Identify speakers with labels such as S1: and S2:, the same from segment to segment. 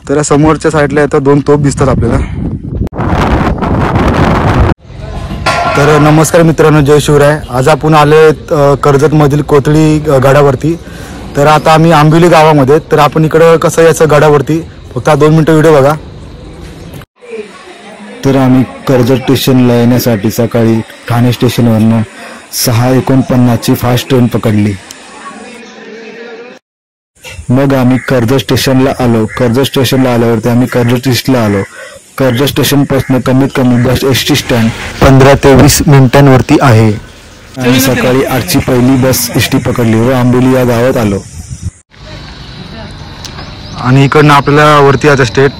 S1: तर समोरच्या साईडला येतं 2 तोफ दिसतात आपल्याला। तर नमस्कार मित्रांनो, जय शिवराय। आज आपण आले कर्जतमधील कोथळी गडावरती। तर आता आम्ही आंबिवली गावामध्ये, तर आपण इकडं कसं यायचं गडावरती, फक्त 2 मिनिटं व्हिडिओ बघा। तर आम्ही कर्जत स्टेशनला येण्यासाठी सकाळी ठाणे स्टेशनवरनं 6:49ची फास्ट ट्रेन पकडली। मग आम्ही कर्जत स्टेशनला आलो। कर्जत स्टेशनला आल्यावरती आम्ही कर्जत ईस्टला आलो। कर्जत स्टेशन पासून कमीत कमी बस एसटी स्टँड 15 ते 20 मिनिटांवरती आहे। आणि सकाळी 8ची पहिली बस एसटी पकडली व आंबिवली या गावात आलो। आणि इकडनं आपल्याला वरती यायचं स्टेट।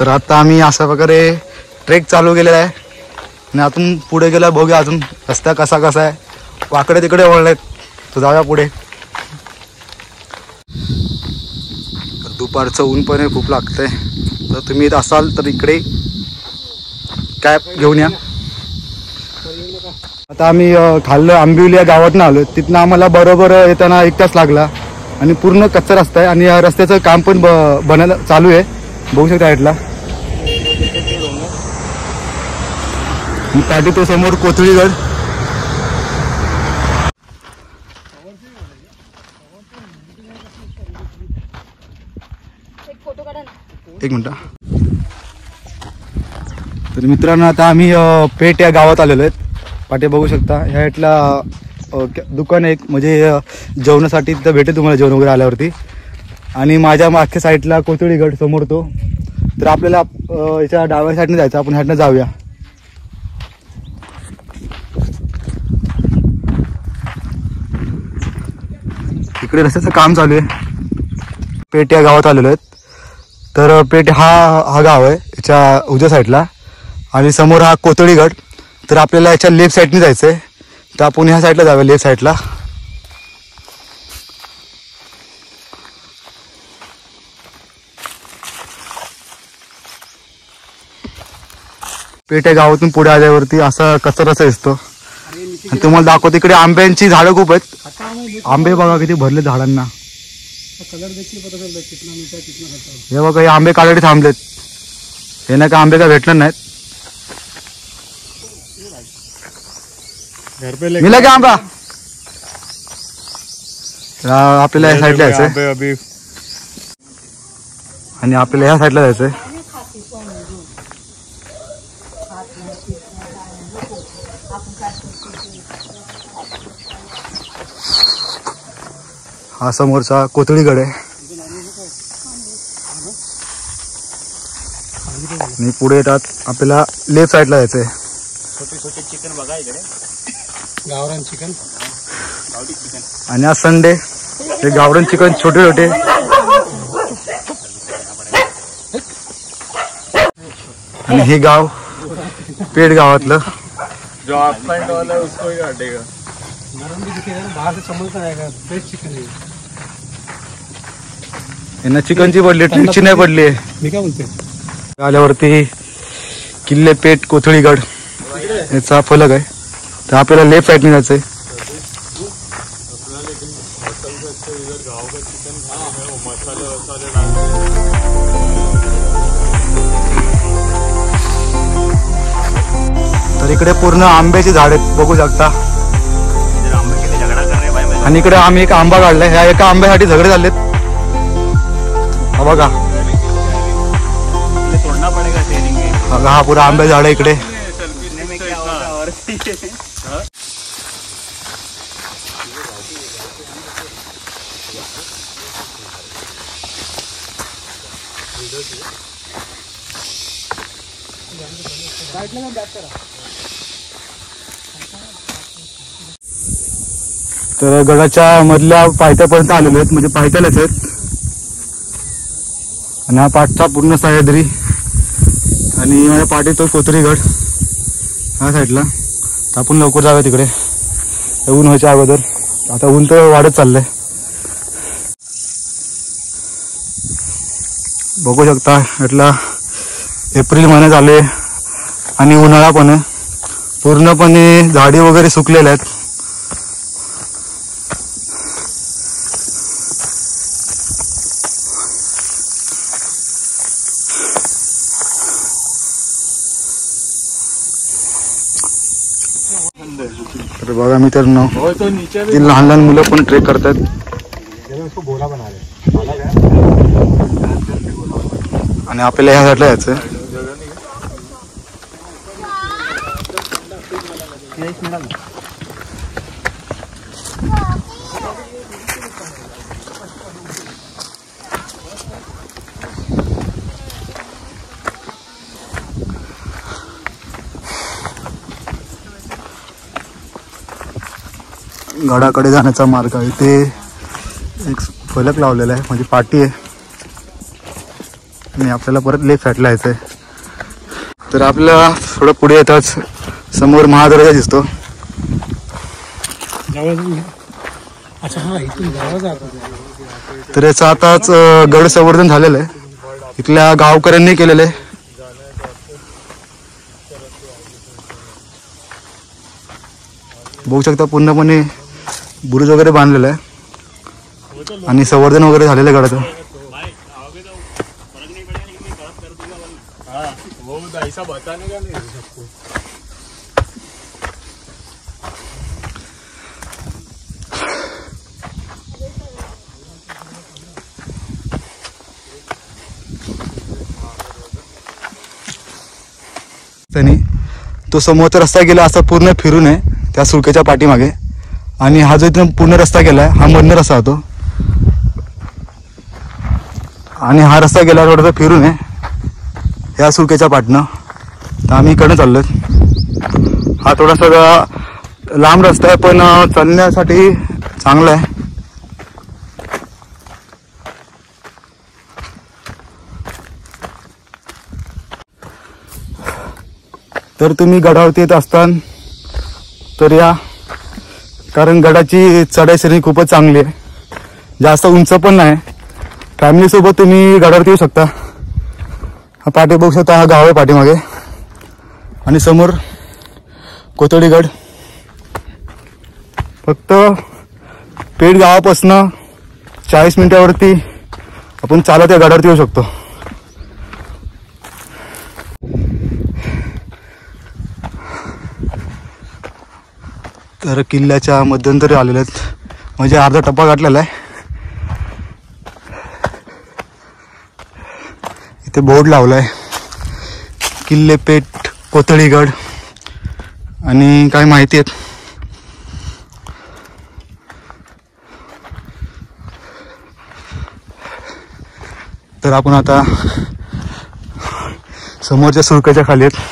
S1: तर आता आम्ही अशा प्रकारे ट्रेक चालू केलेला आहे आणि आतून पुढे गेला बघूया अजून रस्ता कसा आहे। वाकडे तिकडे वळले तर जाऊया पुढे। दुपारचं ऊन पण खूप लागतंय, तर तुम्ही येत असाल तर इकडे कॅब घेऊन या। आता आम्ही खाल्लं आंबिवली या गावातनं आलो। तिथनं आम्हाला बरोबर येताना 1 तास लागला आणि पूर्ण कच्चा रस्ता आहे आणि या रस्त्याचं काम पण बनायला चालू आहे, बघू शकता साईडला। पाठी तो समोर कोथळीगड। एक मिनिट। तर मित्रांनो आता आम्ही पेठ या गावात आलेलो आहेत। पाठी बघू शकता ह्या साईडला दुकान एक म्हणजे जेवणासाठी तिथं भेटेल तुम्हाला जेवण वगैरे आल्यावरती। आणि माझ्या मागच्या साईडला कोथळीगड समोर तो। तर आपल्याला याच्या डाव्या साईडने जायचं, आपण ह्यातनं जाऊया। इकडे रस्त्याचं काम चालू आहे। पेठ या गावात आलेलो आहेत। तर पेठ हा गाव आहे याच्या उजव्या साईडला आणि समोर हा कोथळीगड। तर आपल्याला याच्या लेफ्ट साईडने जायचं आहे, तर आपण ह्या साईडला जाऊया लेफ्ट साईडला। पेठ या गावातून पुढे आल्यावरती असा कच्चा रस्ता दिसतो आणि तुम्हाला दाखवतो इकडे आंब्यांची झाडं खूप आहेत। आंबे बघा किती भरले झाडांना। हे बघा हे आंबे काढायला थांबलेत, हे नाही का आंबे काय भेटणार नाहीत। मिला क्या आंबा? आपल्याला या साईडला जायचंय आणि आपल्याला ह्या साईडला जायचंय। हा समोरचा कोथळीगड आहे आणि पुढे येतात आपल्याला लेफ्ट साईडला जायचंय। छोटे चिकन बघा इकडे, गावरान चिकन आणि आज संडे हे गावरान चिकन छोटे आणि हे गाव पेठ गावातलं जो अपसाइड वाला है उसको ही काटेगा। नरम भी दिखेगा, बाहर से समझता रहेगा फ्रेश चिकन है। यांना चिकनची पडली, ट्रिकची नाही पडली। मी काय बोलते आल्यावरती किल्ले पेठ कोथळीगड याचा फलक आहे। तर आपल्याला लेफ्ट साईडने जायचंय। तर इकडे पूर्ण आंब्याची झाड आहेत बघू शकता आणि इकडे आम्ही एक आंबा काढलाय। ह्या एका आंब्यासाठी झगडे झालेत, हा बघा। हा पुरा आंबे झाड इकडे। तर गडाच्या मधल्या पायथ्यापर्यंत आलेलो आहेत, म्हणजे पायथ्यालाच आहेत। आणि हा पाठचा पूर्ण सह्याद्री आणि माझ्या पाठी तो कोथळीगड ह्या साईडला। आपण लवकर जाऊया तिकडे ऊन व्हायच्या अगोदर। आता ऊन तर वाढत चाललंय, बघू शकता। इथला एप्रिल महिना चालू आहे आणि उन्हाळा पण आहे, पूर्णपणे झाडी वगैरे सुकलेल्या आहेत. तर बघा मित्रांनो, ती लहान लहान मुलं पण ट्रेक करतात. आणि आपल्याला ह्या साईडला यायचं. गडाकडे जाण्याचा मार्ग आहे. ते एक फलक लावलेला आहे, म्हणजे पाटी आहे. आणि आपल्याला परत लेफ्ट साईडला यायचं आहे. तर आपल्याला थोडं पुढे येताच समोर महादरवाजा दिसतो. तर याचं आताच गड संवर्धन झालेलं आहे, इथल्या गावकऱ्यांनी केलेलं आहे. बघू शकता पूर्णपणे बुरुज वगैरे बांधलेला आहे आणि संवर्धन वगैरे झालेलं आहे गडाचं. तो समोरचा रस्ता गेला असा पूर्ण फिरून आहे त्या सुळकेच्या पाठीमागे. आणि हा जो इथून पूर्ण रस्ता गेलाय हा मधनं रस्ता होतो. आणि हा रस्ता गेला थोडासा फिरून आहे ह्या सुळकेच्या पाठनं. तर आम्ही इकडनं चाललोय. हा थोडासा लांब रस्ता आहे पण चालण्यासाठी चांगला आहे. तर तुम्ही गडावरती येत असताना तर या, कारण गडाची चढाई श्रेणी खूपच चांगली आहे, जास्त उंच पण नाही. फॅमिली सोबत तुम्ही गडावरती येऊ शकता. हा पाठी बघू शकता, हा गाव आहे पाठीमागे. आणि समोर कोथळीगड. फक्त पेठ गावापासून 40 मिनिटावरती आपण चालत या गडावरती येऊ शकतो. तर किल्ल्याच्या मध्यंतरी आलेले आहेत, म्हणजे अर्धा टप्पा गाठलेला आहे. इथे बोर्ड लावलाय, किल्ले पेठ कोथळीगड आणि काय माहिती आहेत. तर आपण आता समोरच्या सुळकेच्या खाली आहेत.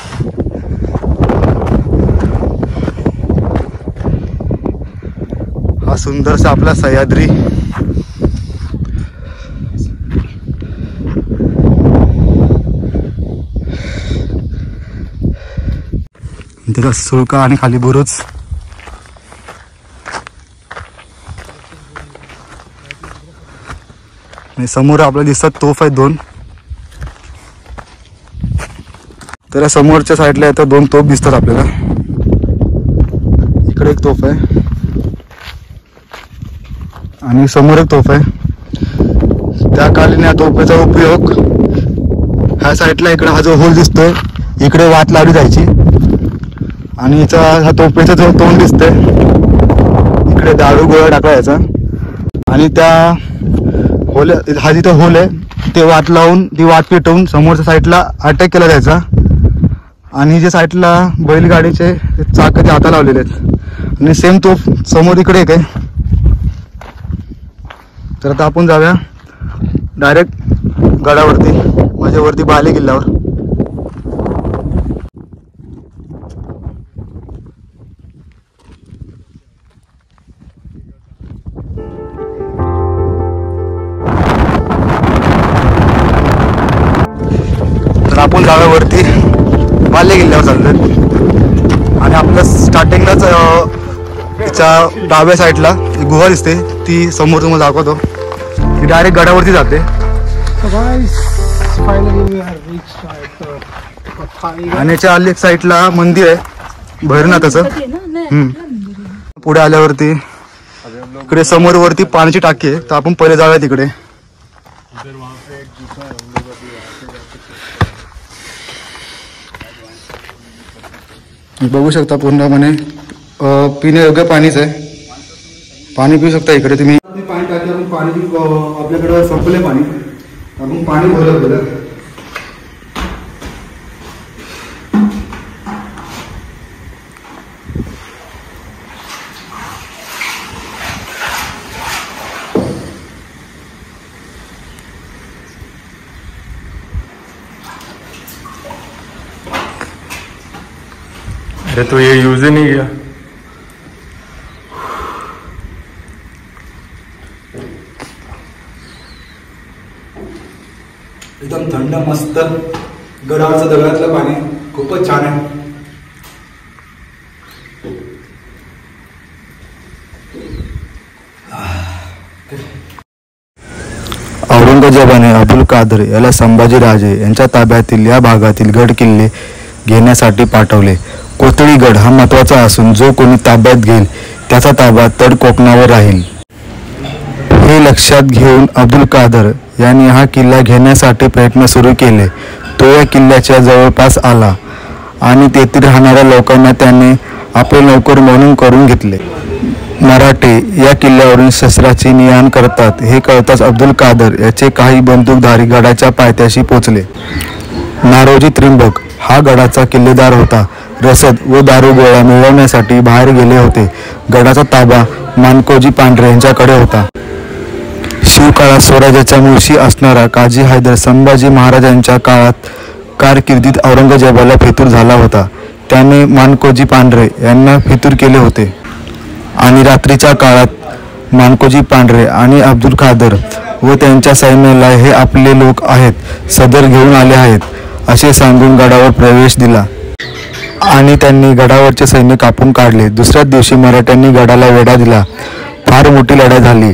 S1: हा सुंदरसा आपला सह्याद्री. त्याचा सुळका आणि खाली बुरुज. आणि समोर आपल्याला दिसतात तोफ आहेत 2. तर समोरच्या साईडला येतात 2 तोफ दिसतात आपल्याला. इकडे एक तोफ आहे आणि समोर एक तोफ आहे. त्या कालीन या तोफेचा उपयोग ह्या साईडला इकडे हा जो होल दिसतोय इकडे वाट लावली जायची. आणि याचा हा तोफेचा जो तोंड दिसतंय इकडे दारू गोळा टाकला याचा. आणि त्या होल, हा जिथं होल आहे ते वाट लावून ती वाट पेटवून समोरच्या साईडला अटॅक केला जायचा. आणि जे साईडला बैलगाडीचे चाक ते हाता लावलेले आहेत. आणि सेम तोफ समोर इकडे एक आहे. तर आता आपण जाऊया डायरेक्ट गडावरती, म्हणजे वरती बाले किल्ल्यावर. तर आपण जाऊया वरती बाले किल्ल्यावर चाललोय. आणि आपल्या स्टार्टिंगलाच त्याच्या डाव्या साईडला एक गुहा दिसते, ती समोर तुम्हाला दाखवतो. ती डायरेक्ट गडावरती जाते. आणि याच्या लेफ्ट साईडला मंदिर आहे, भैरवनाथाचं. पुढे आल्यावरती इकडे समोर वरती पाण्याची टाकी आहे, तर आपण पहिले जाऊया तिकडे. बघू शकता पूर्णपणे पिण्यायोग्य पाणीच आहे. पाणी पिऊ शकता इकडे तुम्ही. पाणी टाकी आपण पाणी आपल्याकडे संपले पाणी, आपण पाणी भरलं गेलं.
S2: अरे तो ये यूज ही नहीं किया.
S1: एकदम थंड मस्त गडावरचं दगडातलं पाणी खूपच छान आहे. औरंगजेबाने अबुल कादर याला संभाजी राजे यांच्या ताब्यातील या भागातील गड किल्ले घेण्यासाठी पाठवले. कोथळीगड हा महत्त्वाचा असून जो कोणी ताब्यात घेईल त्याचा ताबा तड कोकणावर राहील. हे लक्षात घेऊन अबुल कादर यांनी हा किल्ला घेण्यासाठी प्रयत्न सुरू केले. तो या किल्ल्याच्या जवळपास आला आणि तेथील राहणाऱ्या लोकांना त्याने आपले नौकर म्हणून करून घेतले. मराठे या किल्ल्यावरून शस्त्राची ने-आण करतात हे कळताच अब्दुल कादर याचे काही बंदूकधारी गडाच्या पायथ्याशी पोचले. नारोजी त्रिंबक हा गडाचा किल्लेदार होता. रसद व दारुगोळा मिळवण्यासाठी बाहेर गेले होते. गडाचा ताबा मानकोजी पांढरे यांच्याकडे होता. शिवकाळात स्वराज्याचा मुळशी असणारा काजी हैदर संभाजी महाराजांच्या काळात कारकिर्दीत औरंगजेबाला फितूर झाला होता. त्याने मानकोजी पांढरे यांना फितूर केले होते आणि रात्रीच्या काळात मानकोजी पांढरे आणि अब्दुल कादर व त्यांच्या सैन्याला हे आपले लोक आहेत, सदर घेऊन आले आहेत असे सांगून गडावर प्रवेश दिला आणि त्यांनी गडावरचे सैन्य कापून काढले. दुसऱ्याच दिवशी मराठ्यांनी गडाला वेढा दिला. फार मोठी लढाई झाली.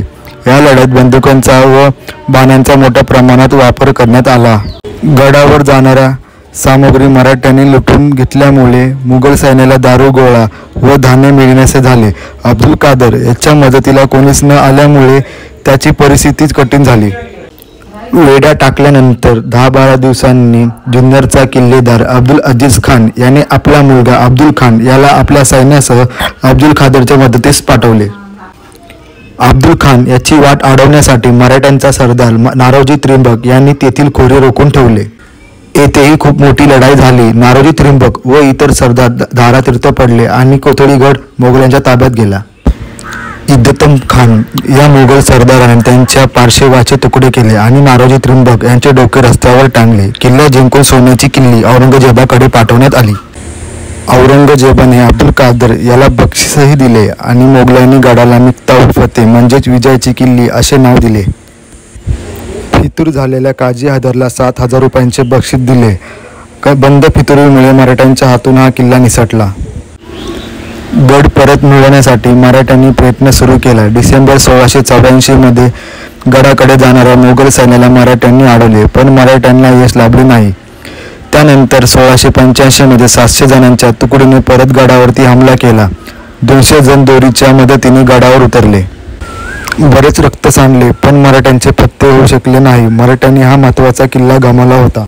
S1: या लढाईत बंदुकांचा व बाणांचा मोठ्या प्रमाणात वापर करण्यात आला. गडावर जाणाऱ्या सामग्री मराठ्यांनी लुटून घेतल्यामुळे मुघल सैन्याला दारुगोळा व धान्य मिळण्याचे झाले. अब्दुल कादर याच्या मदतीला कोणीच न आल्यामुळे त्याची परिस्थितीच कठीण झाली. वेढा टाकल्यानंतर 10-12 दिवसांनी जुन्नरचा किल्लेदार अब्दुल अजीज खान याने आपला मुलगा अब्दुल खान याला आपल्या सैन्यासह अब्दुल कादरच्या मदतीस पाठवले. अब्दुल खान याची वाट अडवण्यासाठी मराठ्यांचा सरदार नारोजी त्रिंबक यांनी तेथील खोरे रोखून ठेवले. येथेही खूप मोठी लढाई झाली. नारोजी त्रिंबक व इतर सरदार धारातीर्थ पडले आणि कोथळीगड मोगलांच्या ताब्यात गेला. इद्दतम खान या मोगल सरदाराने त्यांच्या पार्श्वाचे तुकडे केले आणि नारोजी त्रिंबक यांचे डोके रस्त्यावर टांगले. किल्ला जिंकून सोन्याची किल्ली औरंगजेबाकडे पाठवण्यात आली. औरंगजेबाने अब्दुल कादर याला बक्षीसही दिले आणि मोगलांनी गडाला मिफ्ताह फतेह म्हणजेच विजयाची किल्ली असे नाव दिले. फितूर झालेल्या काजी हैदरला 7,000 रुपयांचे बक्षीस दिले. बंद फितुरीमुळे मराठ्यांच्या हातून हा किल्ला निसटला. गड परत मिळवण्यासाठी मराठ्यांनी प्रयत्न सुरू केला. डिसेंबर 1684 मध्ये गडाकडे जाणाऱ्या मोगल सैन्याला मराठ्यांनी अडवले, पण मराठ्यांना यश लाभले नाही. त्यानंतर 1685 मध्ये 700 जणांच्या तुकडीने परत गडावरती हमला केला. 200 जण दोरीच्या मदतीने गडावर उतरले. बरेच रक्त सांडले, पण मराठ्यांचे पत्ते होऊ शकले नाही. मराठ्यांनी हा महत्त्वाचा किल्ला गमावला होता.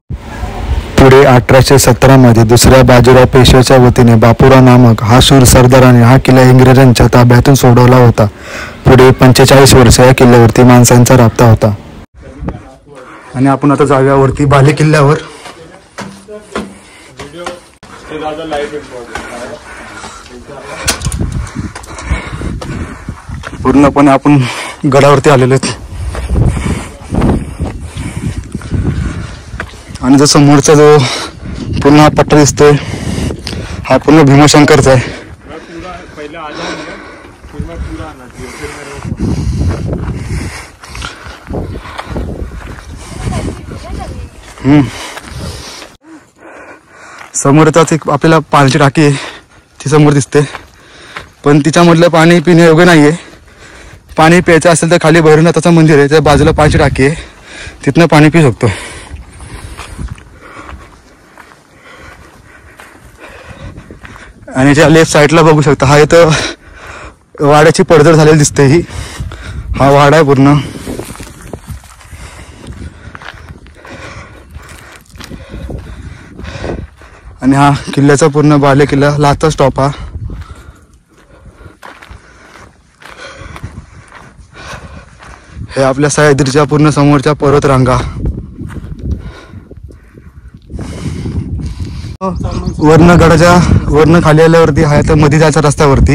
S1: पुढे 1817 मध्ये दुसऱ्या बाजीराव पेशव्याच्या वतीने बापूराव नामक हा शूर सरदाराने हा किल्ला इंग्रजांच्या ताब्यातून सोडवला होता. पुढे 45 वर्ष या किल्ल्यावरती माणसांचा राबता होता. आणि आपण आता जाऊया वरती बाले किल्ल्यावर. पूर्णपणे आपण गडावरती आलेलो आहेत आणि जो समोरचा जो पूर्ण हा पट्टा दिसतोय हा पूर्ण भीमाशंकरचा आहे. समोरचाच एक आपल्याला पाण्याची टाकी आहे ती समोर दिसते, पण तिच्यामधलं पाणी पिण्यायोग्य नाही आहे. पाणी प्यायचं असेल तर खाली भैरवनाथाचं मंदिर आहे, त्या बाजूला पाण्याची टाकी आहे, तिथनं पाणी पिऊ शकतो. आणि याच्या लेफ्ट साईडला बघू शकता हा इथं वाड्याची पडझड झालेली दिसते. ही हा वाडा आहे पूर्ण. आणि हा किल्ल्याचा पूर्ण बाले किल्ला लाचा स्टॉप. हा हे आपल्या सह्याद्रीच्या पूर्ण समोरच्या पर्वतरांगा. वर्ण खाली आल्यावरती हा तर मध्ये जायचा रस्त्यावरती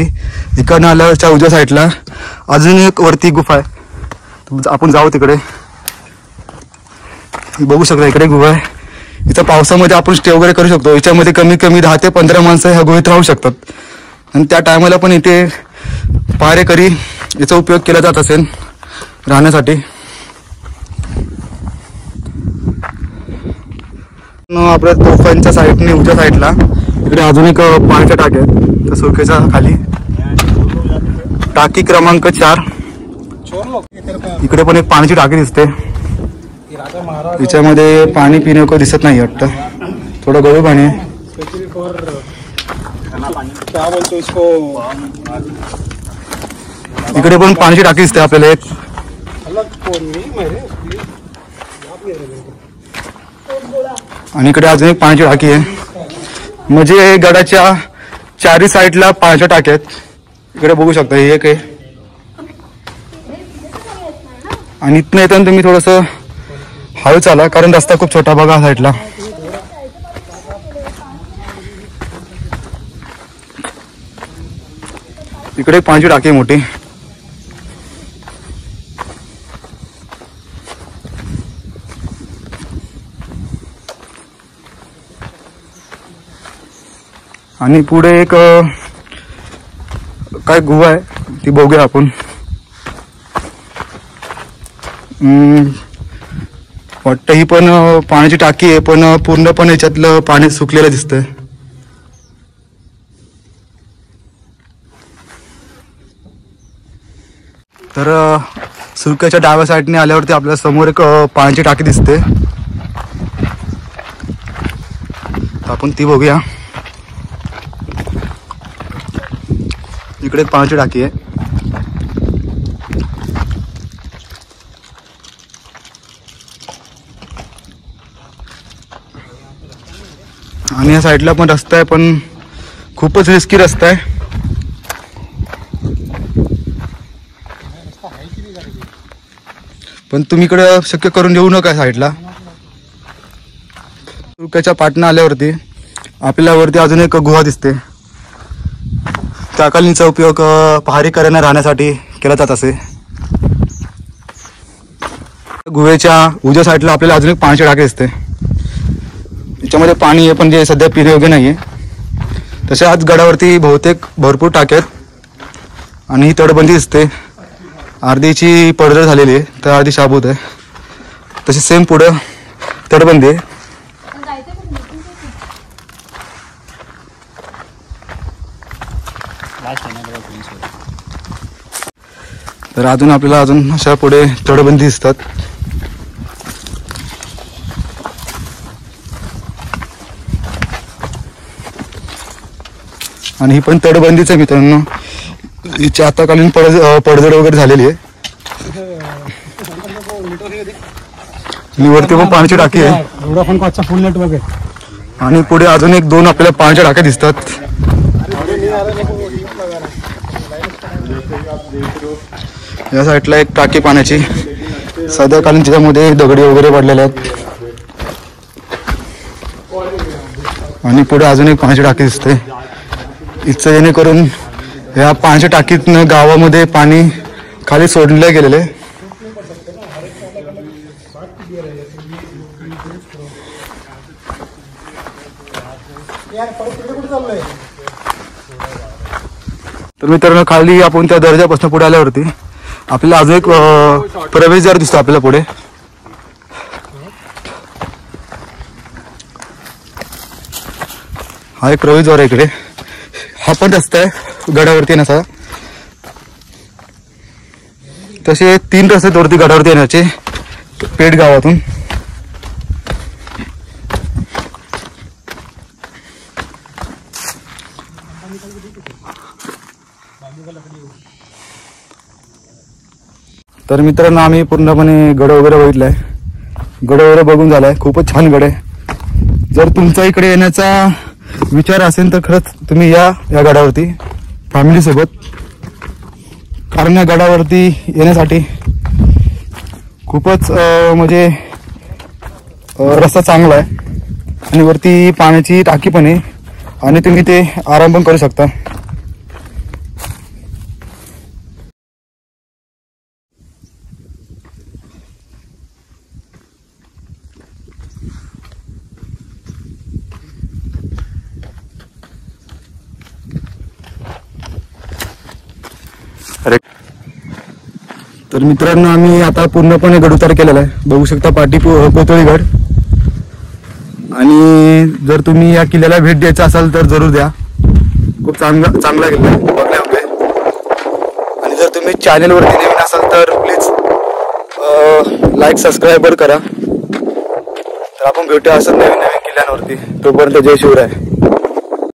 S1: इकडनं आल्यावरच्या उजव्या साईडला अजून एक वरती गुफा आहे. आपण जाऊ तिकडे. बघू शकता इकडे गुहा आहे. इथं पावसामध्ये आपण स्टे वगैरे करू शकतो. याच्यामध्ये कमी कमी 10 ते 15 माणसं ह्या गुहेत राहू शकतात. आणि त्या टायमाला पण इथे पहारेकरी याचा उपयोग केला जात असेल राहण्यासाठी. आपल्या तोफांच्या साईडने उजव्या साईडला इकडे अजून एक पाण्याच्या टाक्या आहेत त्या सुरकेच्या खाली. टाकी क्रमांक 4. इकडे पण एक पाण्याची टाकी दिसते. याच्यामध्ये पाणी पिण्याचं दिसत नाही वाटतं. थोडं गळू पाणी आहे. इकडे पण पाण्याची टाकी दिसते आपल्याला एक. आणि इकडे अजून एक पाण्याची टाकी आहे. म्हणजे गडाच्या चारी साईडला पाण्याच्या टाक्या आहेत. इकडे बघू शकता हे एक आहे. आणि इथनं येताना तुम्ही थोडंसं हळू चाला कारण रस्ता खूप छोटा बघा साईडला. इकडे पाण्याची टाकी आहे मोठी. आणि पुढे एक काय गुहा आहे ती बघूया आपण. वाटतं ही पण पाण्याची टाकी आहे पण पूर्णपणे याच्यातलं पाणी सुकलेलं दिसतंय. तर सुरक्याच्या डाव्या साईडने आल्यावरती आपल्या समोर एक पाण्याची टाकी दिसते. आपण ती बघूया. इकडे पाण्याची टाकी आहे. आणि या साईडला पण रस्ता आहे पण खूपच रिस्की रस्ता आहे. पण तुम्ही इकडे शक्य करून येऊ नका साईडला. सुरक्याच्या पाटणा आल्यावरती आपल्याला वरती अजून एक गुहा दिसते. त्या कालीनचा उपयोग पहारेकऱ्यांना राहण्यासाठी केला जात असे. गुहेच्या उजव्या साईडला आपल्याला अजून एक पाण्याची टाकी दिसते. याच्यामध्ये पाणी आहे पण जे सध्या पिण्यायोग्य नाही आहे. तसे आज गडावरती बहुतेक भरपूर टाक्या आहेत. आणि ही तटबंदी दिसते. अर्धीची पडझड झालेली आहे तर अर्धी शाबूत आहे. तसे सेम पुढं तटबंदी आहे. तर अजून आपल्याला अजून अशा पुढे तटबंदी दिसतात. आणि ही पण तटबंदीच आहे मित्रांनो. हिची आताकालीन पडझड वगैरे झालेली आहे. वरती पण पाण्याची टाकी आहे. आणि पुढे अजून एक 2 आपल्याला पाण्याच्या टाक्या दिसतात. या साईडला एक टाकी पाण्याची सध्याकालीन त्याच्यामध्ये दगडी वगैरे पडलेल्या आहेत. आणि पुढे अजून एक पाण्याची टाकी दिसते. इथं जेणेकरून या पाण्याच्या टाकीतनं गावामध्ये पाणी खाली सोडले गेलेले. तर मित्रांनो खाली आपण त्या दर्जापासून पुढे आल्यावरती आपल्याला अजून एक प्रवेशद्वार दिसतो आपल्याला पुढे. हा एक प्रवेशद्वार आहे इकडे. हा पण रस्ता आहे गडावरती येण्याचा. तसे 3 रस्ते वरती गडावरती येण्याचे पेठ गावातून. तर मित्रांनो आम्ही पूर्णपणे गड वगैरे बघितलाय, गड वगैरे बघून झालाय, खूपच छान गड आहे। जर तुमचा इकडे येण्याचा विचार असेल तर खरंच तुम्ही या गडावरती फॅमिली सोबत, कारण या गडावरती येण्यासाठी खूपच म्हणजे रस्ता चांगला आहे आणि वरती पाण्याची टाकी पण आहे आणि तुम्ही ते आराम पण करू शकता। तर मित्रांनो आम्ही आता पूर्णपणे गड उतार केलेला आहे, बघू शकता पाठी कोतळी गड। आणि जर तुम्ही या किल्ल्याला भेट द्यायचा असाल तर जरूर द्या, खूप चांगला किल्ला आहे बघण्यायोग्य। आणि जर तुम्ही चॅनलवरती नवीन असाल तर प्लीज लाईक सबस्क्राईब करा। तर आपण भेटूया असं नवीन किल्ल्यांवरती, तोपर्यंत जय शिवराय।